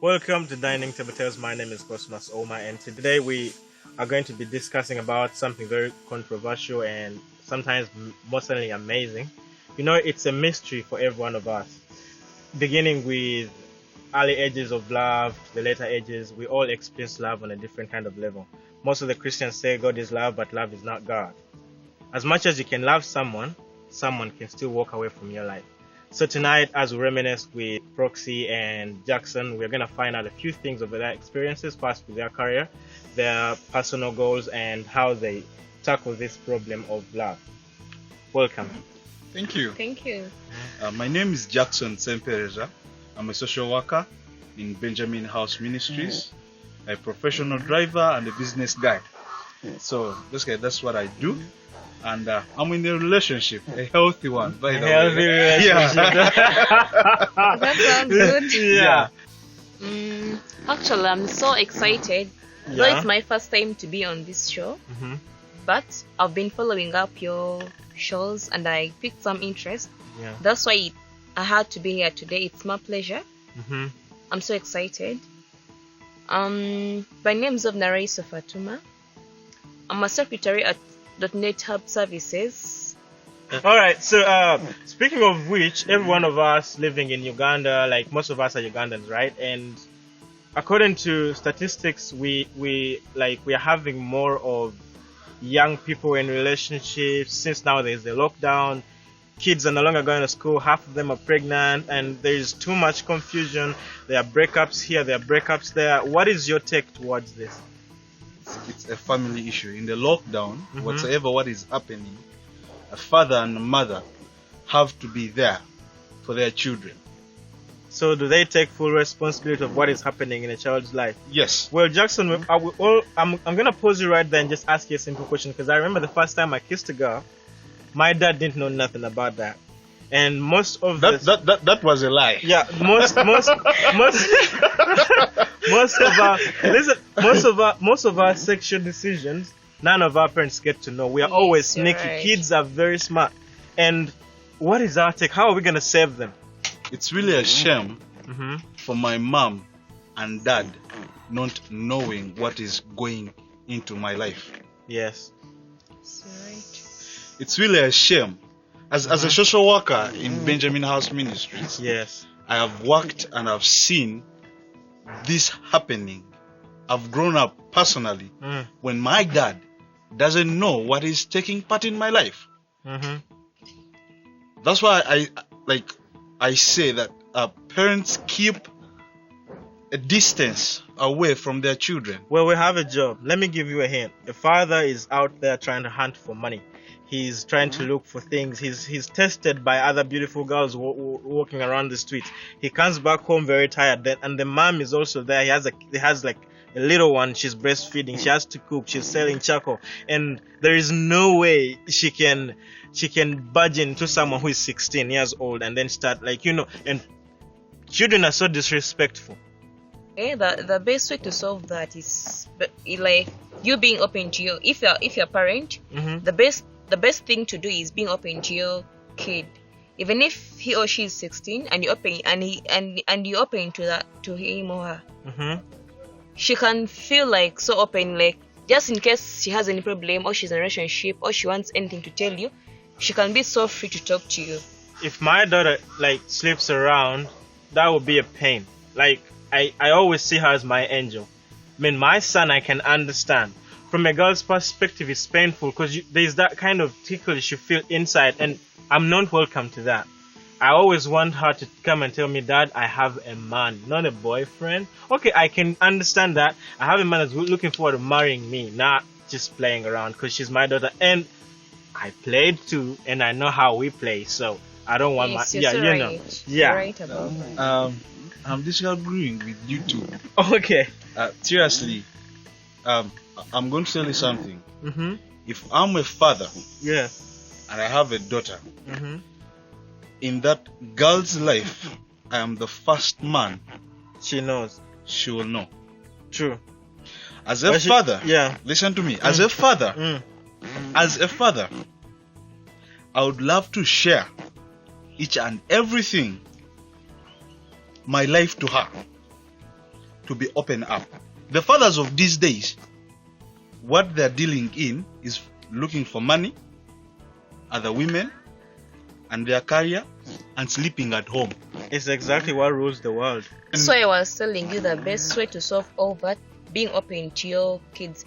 Welcome to Dining Table Tales. My name is Cosmas Oma, and today we are going to be discussing about something very controversial and sometimes most certainly amazing. It's a mystery for every one of us. Beginning with early ages of love to the later ages, we all experience love on a different kind of level. Most of the Christians say God is love, but love is not God. As much as you can love someone can still walk away from your life. So tonight, as we reminisce with Proxy and Jackson, we're going to find out a few things of their experiences, first with their career, their personal goals, and how they tackle this problem of love. Welcome. Thank you. Thank you. My name is Jackson Sempereza. I'm a social worker in Benjamin House Ministries, a professional driver and a business guy. So basically that's what I do. And I'm in a relationship, a healthy one, by the way. Healthy relationship. That sounds good. Yeah. Actually, I'm so excited. Though Yeah. it's my first time to be on this show, Mm-hmm. but I've been following up your shows and I picked some interest. Yeah. That's why I had to be here today. It's my pleasure. Mm-hmm. I'm so excited. My name is Narisa Fatuma. I'm a secretary at .NET Hub Services. All right. So, speaking of which, every one of us living in Uganda, like most of us are Ugandans, right? And according to statistics, we are having more of young people in relationships since now there's the lockdown. Kids are no longer going to school. Half of them are pregnant, and there is too much confusion. There are breakups here, there are breakups there. What is your take towards this? It's a family issue. In the lockdown, whatsoever what is happening, a father and a mother have to be there for their children. So, do they take full responsibility of what is happening in a child's life? Yes. Well, Jackson, I'm gonna pause you right there and just ask you a simple question, because I remember the first time I kissed a girl, my dad didn't know nothing about that, and most of That was a lie. yeah, most of our sexual decisions, none of our parents get to know. We are Yes, always you're sneaky. right. Kids are very smart, and what is our take? How are we gonna save them? It's really a shame Mm-hmm. for my mom and dad not knowing what is going into my life. Yes. It's really a shame. As a social worker in Benjamin House Ministries, Yes. I have worked and I've seen this happening. I've grown up personally Mm. when my dad doesn't know what is taking part in my life. Mm-hmm. That's why I say that parents keep a distance away from their children. Well, we have a job. Let me give you a hint. The father is out there trying to hunt for money. He's trying to look for things. He's tested by other beautiful girls walking around the streets. He comes back home very tired. And the mom is also there. He has like a little one. She's breastfeeding. She has to cook. She's selling charcoal, and there is no way she can budge into someone who is 16 years old and then start and children are so disrespectful. The best way to solve that is like you being open to you. If you're a parent, Mm-hmm. the best thing to do is being open to your kid, even if he or she is 16, and you open and you open to him or her. Mm-hmm. She can feel like so open, like just in case she has any problem or she's in a relationship or she wants anything to tell you, she can be so free to talk to you. If my daughter sleeps around, that would be a pain. I always see her as my angel. I mean, my son, I can understand. From a girl's perspective, it's painful because there's that kind of ticklish you feel inside, and I'm not welcome to that. I always want her to come and tell me, Dad, I have a man, not a boyfriend. Okay, I can understand that. I have a man that's looking forward to marrying me, not just playing around, because she's my daughter. And I played too, and I know how we play, so I don't want Yes, my... you're Yeah, so you right. know. You're Yeah. right about that. I'm disagreeing with you two. Okay. Seriously, I'm going to tell you something. Mm-hmm. If I'm a father Yeah. and I have a daughter, Mm-hmm. in that girl's life, I am the first man She knows. she will know. True. As a But she- father, Yeah. listen to me. As a father, Mm. I would love to share each and everything my life to her. to be open up. The fathers of these days, what they're dealing in is looking for money, other women, and their career, and sleeping at home. It's exactly what rules the world. So I was telling you the best way to solve all that, being open to your kids,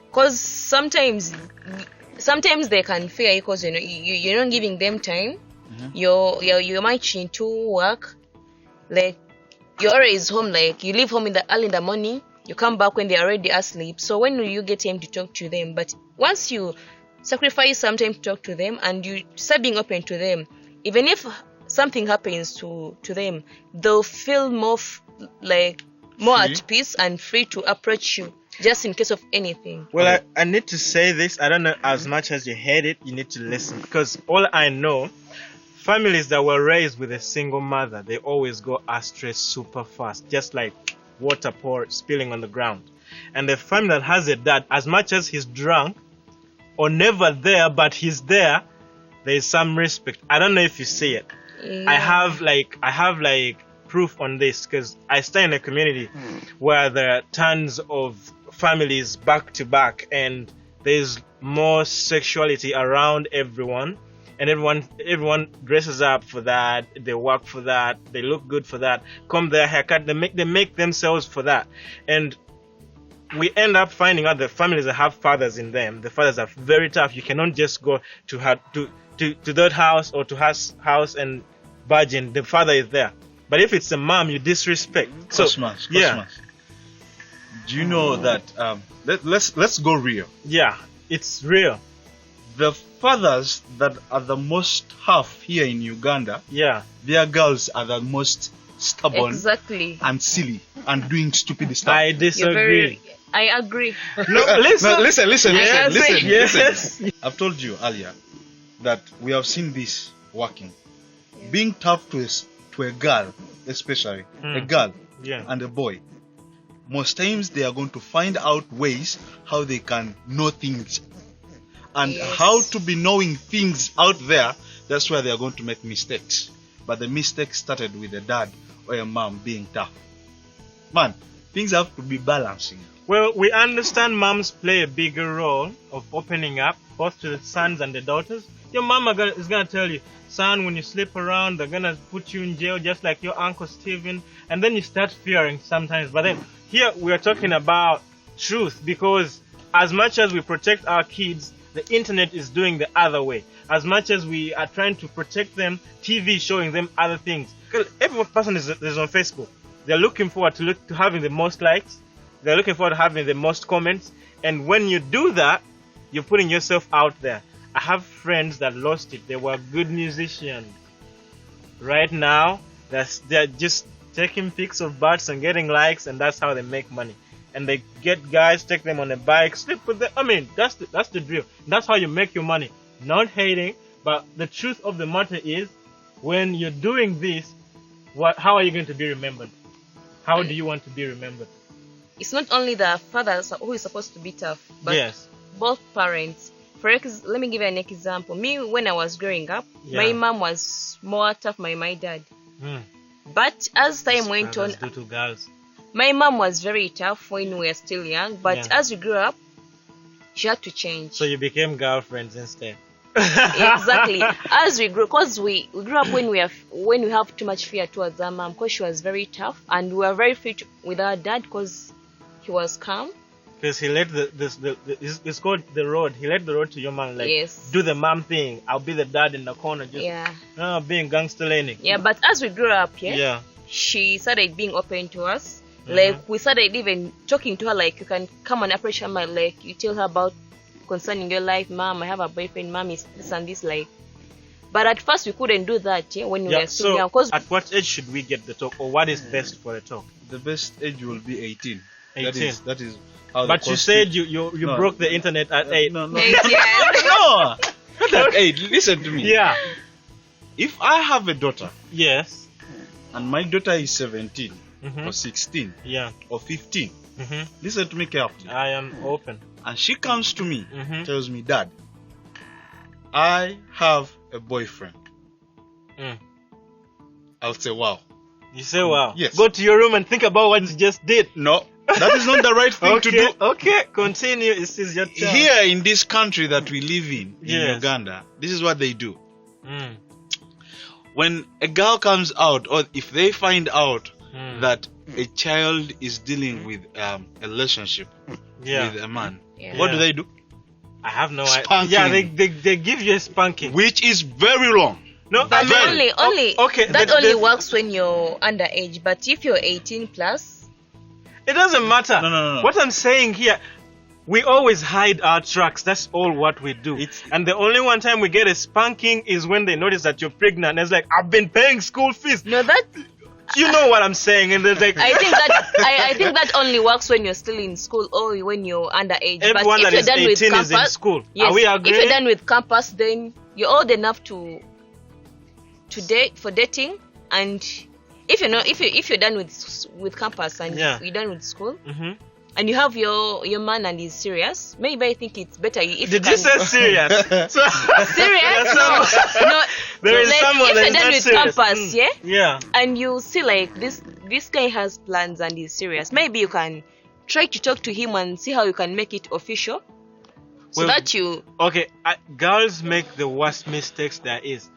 because sometimes they can fear you because you're not giving them time. You might need to work, like you're always home, like you leave home early in the morning, you come back when they're already asleep. So when will you get time to talk to them? But once you sacrifice some time to talk to them and you start being open to them, even if something happens to them, they'll feel more at peace and free to approach you just in case of anything. Well, I need to say this. I don't know, as much as you hate it, you need to listen, because all I know, families that were raised with a single mother, they always go astray super fast, just like water spilling on the ground. And the family that has a dad, as much as he's drunk or never there, but he's there is some respect. I don't know if you see it. Yeah. I have proof on this, because I stay in a community where there are tons of families back to back, and there's more sexuality around everyone, and everyone dresses up for that, they work for that, they look good for that, comb their haircut, they make themselves for that. And we end up finding out the families that have fathers in them, the fathers are very tough. You cannot just go to that house or to her house and barge in. The father is there. But if it's a mom, you disrespect. Cosmas. Do you know that? Let's go real. Yeah, it's real. The fathers that are the most tough here in Uganda, yeah, their girls are the most stubborn, exactly, and silly and doing stupid stuff. I disagree. I agree. No, listen. Listen. Yes. I've told you earlier that we have seen this working. Being tough to a girl, especially a girl and a boy, most times they are going to find out ways how they can know things, and how to be knowing things out there. That's where they are going to make mistakes. But the mistake started with a dad or a mom being tough. Man, things have to be balancing. Well, we understand moms play a bigger role of opening up both to the sons and the daughters. Your mama is going to tell you, son, when you sleep around, they're going to put you in jail just like your Uncle Stephen. And then you start fearing sometimes. But then here we are talking about truth, because as much as we protect our kids, the internet is doing the other way. As much as we are trying to protect them, TV is showing them other things. Every person is on Facebook. They're looking forward to having the most likes. They're looking forward to having the most comments. And when you do that, you're putting yourself out there. I have friends that lost it. They were good musicians. Right now, they're just taking pics of butts and getting likes, and that's how they make money. And they get guys, take them on a bike, sleep with them. I mean, that's the drill. That's how you make your money. Not hating, but the truth of the matter is, when you're doing this, how are you going to be remembered? How do you want to be remembered? It's not only the father who is supposed to be tough, but both parents. Let me give you an example. Me, when I was growing up, my mom was more tough than my dad. But as time went on, my mom was very tough when we were still young. But as we grew up, she had to change. So you became girlfriends instead. Exactly. As we grew, because we grew up when we have too much fear towards our mom, because she was very tough, and we were very free with our dad because he was calm. Because he let it's called the road. He let the road to your mom, do the mom thing. I'll be the dad in the corner, just being gangster learning. Yeah, but as we grew up, she started being open to us. Like we started even talking to her, like you can come and approach her, like you tell her about concerning your life. Mom, I have a boyfriend. Mom is this and this, like. But at first we couldn't do that when we were still young. Cause at what age should we get the talk, or what is best for the talk? The best age will be 18. 18. That is. But you said you broke the internet at 8. No. Not at 8. Listen to me. Yeah. If I have a daughter. Yes. And my daughter is 17 or 16 or 15. Listen to me carefully. I am open. And she comes to me, tells me, Dad, I have a boyfriend. I'll say, wow. You say, wow. Yes. Go to your room and think about what you just did. No, that is not the right thing to do. Okay, continue. This is your turn. Here in this country that we live in Yes. Uganda, this is what they do. Mm. When a girl comes out, or if they find out that a child is dealing with a relationship yeah, with a man, Yeah. what do they do? I have no idea. Spanking. Yeah, they give you a spanking. Which is very wrong. No, But Very. only okay, that the- only the- works when you're underage. But if you're 18 plus, It doesn't matter. No. What I'm saying here, we always hide our tracks. That's all what we do. And the only one time we get a spanking is when they notice that you're pregnant. It's like, I've been paying school fees. no, that You know what I'm saying? And they're like, I think that only works when you're still in school or when you're underage. everyone but that if is you're done 18 with is in campus, school. yes, Are we if agreeing? you're done with campus, then you're old enough to date for dating. And if you're done with campus and Yeah. you're done with school, Mhm. and you have your man and he's serious, maybe I think it's better if Did you you can, say serious? So- serious? There's No, There is like, someone if that you're is done not with serious. campus, yeah, Yeah. and you see like this guy has plans and he's serious, maybe you can try to talk to him and see how you can make it official, so Well, that you Okay, girls make the worst mistakes there is.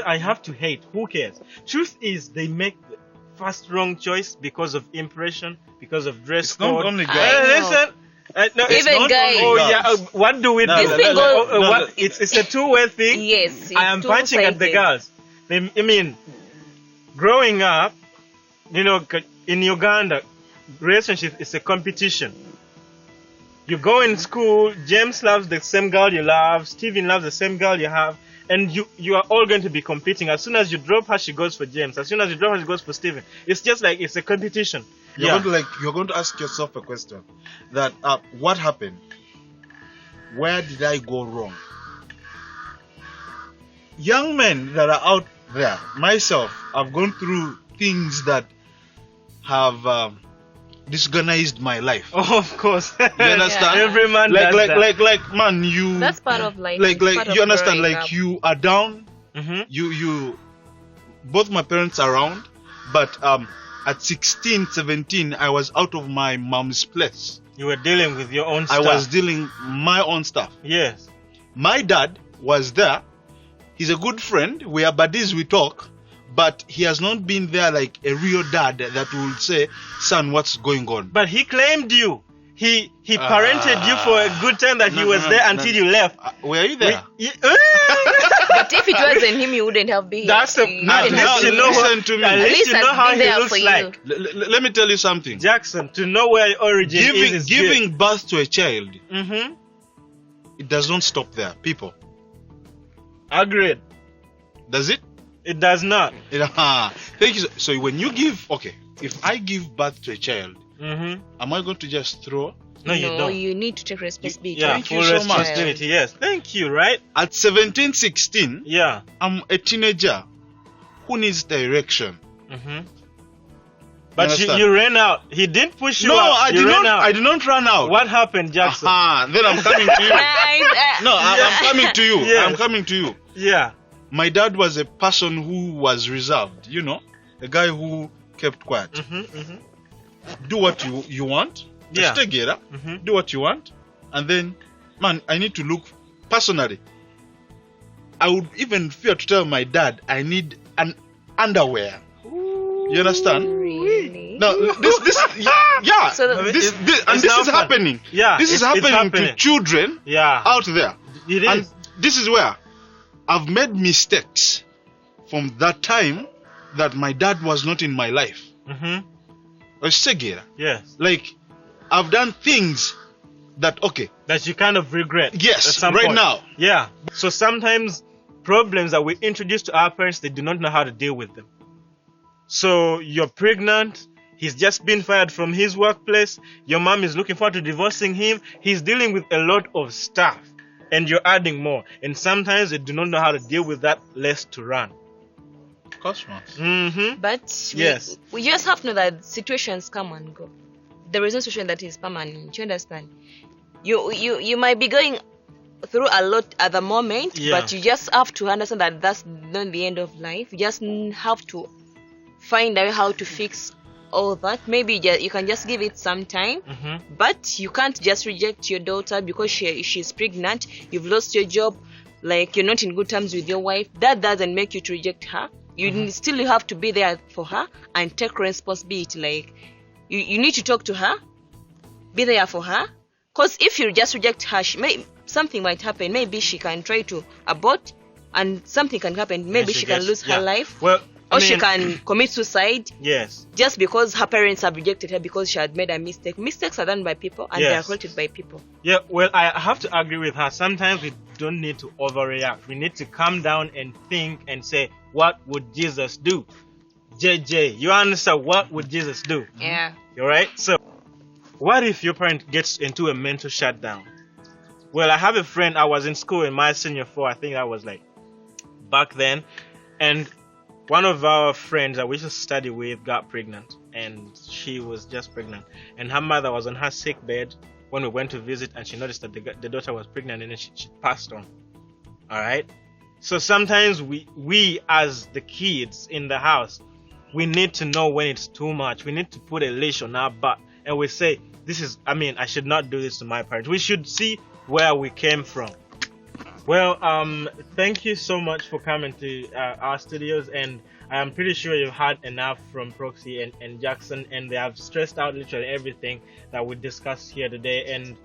I have to hate. Who cares? Truth is, they make the first wrong choice because of impression, because of dress It's not code. only I girls. know. Listen. No, it's Even not guys. Oh Girls. yeah. What do we No, do? This thing goes- What? It's a two-way thing. yes, I am it's punching at the two-sided. girls. I mean, growing up, in Uganda, relationship is a competition. You go in school, James loves the same girl you love, Steven loves the same girl you have, and you are all going to be competing. As soon as you drop her, she goes for James. As soon as you drop her, she goes for Steven. It's just like it's a competition. You're going to ask yourself a question that what happened? Where did I go wrong? Young men that are out there, myself, I've gone through things that have disorganized my life. Oh, of course. You understand? Yeah. Every man does that. Like man, you That's part of life. like It's part of you understand? growing Like up. you are down. Mhm. You both my parents are around, but at 16, 17, I was out of my mom's place. You were dealing with your own I stuff. was dealing my own stuff. Yes. My dad was there. He's a good friend. We are buddies. We talk, but he has not been there like a real dad that will say, "Son, what's going on?" But he claimed you. He parented you for a good time that he was there until you left. Were you there? But if it wasn't him, you wouldn't have been. That's the you Now- wouldn't now have you been. know here. listen to me. At At least least you know I've how been he there looks for you. like. Let me tell you something. Jackson, to know where your origin is Giving birth to a child, Mm-hmm. it does not stop there, people. Agreed. Does it? It does not. Thank you. So when you give, okay, if I give birth to a child, Mm-hmm. am I going to just throw? No, you don't. You need to take responsibility. Yeah, Thank full you so much. responsibility. Yes. Thank you. Right? At 17, 16, Yeah. I'm a teenager who needs direction. Mm-hmm. But you understand? ran out. He didn't push you No, out. I You did ran not. out. I did not run out. What happened, Jackson? Then I'm coming to you. No, I'm coming to you. Yes. I'm coming to you. Yeah. My dad was a person who was reserved, a guy who kept quiet. Mm-hmm. Mm-hmm. Do what you want. Yeah. Stay together. Mm-hmm. Do what you want. And then, man, I need to look personally. I would even fear to tell my dad I need an underwear. You understand? Really? Now, this, yeah. So No, this it's is not fun. happening. Yeah, This is it's happening happening. to children Yeah. out there. It And is. this is where I've made mistakes from that time that my dad was not in my life. Mm-hmm. Like, Yes. I've done things that, okay, That you kind of regret. at yes, some right point. now. Yeah. So sometimes problems that we introduce to our parents, they do not know how to deal with them. So you're pregnant. He's just been fired from his workplace. Your mom is looking forward to divorcing him. He's dealing with a lot of stuff. And you're adding more. And sometimes they do not know how to deal with that less to run. Cosmos. Mm-hmm. But Yes. we just have to know that situations come and go. There is no situation that is permanent. You understand? You might be going through a lot at the moment, Yeah. but you just have to understand that that's not the end of life. You just have to find out how to fix all that. Maybe you can just give it some time, but you can't just reject your daughter because she's pregnant. You've lost your job, like you're not in good terms with your wife. That doesn't make you to reject her. You still have to be there for her and take responsibility. Like you need to talk to her, be there for her. Because if you just reject her, something might happen. Maybe she can try to abort, and something can happen. Maybe she can lose her life. Well, or she can commit suicide. Yes. Just because her parents have rejected her because she had made a mistake. Mistakes are done by people, and they are corrected by people. Yeah, well, I have to agree with her. Sometimes we don't need to overreact. We need to calm down and think and say, what would Jesus do? JJ, you understand, what would Jesus do? Yeah. You're right? So, what if your parent gets into a mental shutdown? Well, I have a friend, I was in school in my senior 4, I think I was like back then, and one of our friends that we used to study with got pregnant, and she was just pregnant, and her mother was on her sick bed when we went to visit, and she noticed that the daughter was pregnant, and then she passed on. All right. So sometimes we as the kids in the house, we need to know when it's too much. We need to put a leash on our butt, and we say, I should not do this to my parents. We should see where we came from. Well, thank you so much for coming to our studios, and I'm pretty sure you've had enough from Proxy and Jackson, and they have stressed out literally everything that we discussed here today. And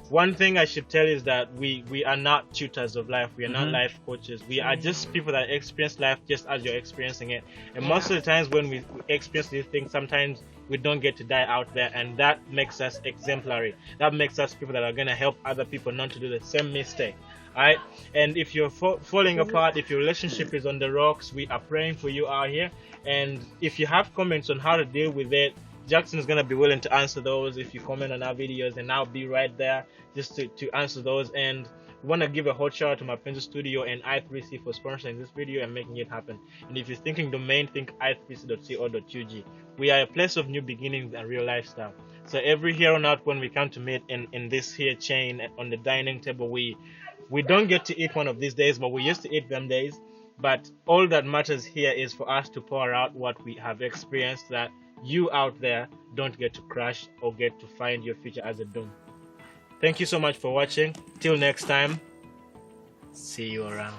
one thing I should tell you is that we are not tutors of life. We are not life coaches. We are just people that experience life just as you're experiencing it. And most of the times when we experience these things, sometimes we don't get to die out there, and that makes us exemplary. That makes us people that are going to help other people not to do the same mistake. Alright, and if you're falling apart, if your relationship is on the rocks, we are praying for you out here. And if you have comments on how to deal with it, Jackson is going to be willing to answer those if you comment on our videos, and I'll be right there just to answer those. And we want to give a hot shout out to my Penzo Studio and i3c for sponsoring this video and making it happen. And if you're thinking domain, think i3c.co.ug. We are a place of new beginnings and real lifestyle. So every here on out, when we come to meet in this here chain on the dining table, we don't get to eat one of these days, but we used to eat them days. But all that matters here is for us to pour out what we have experienced, that you out there don't get to crash or get to find your future as a doom. Thank you so much for watching. Till next time, see you around.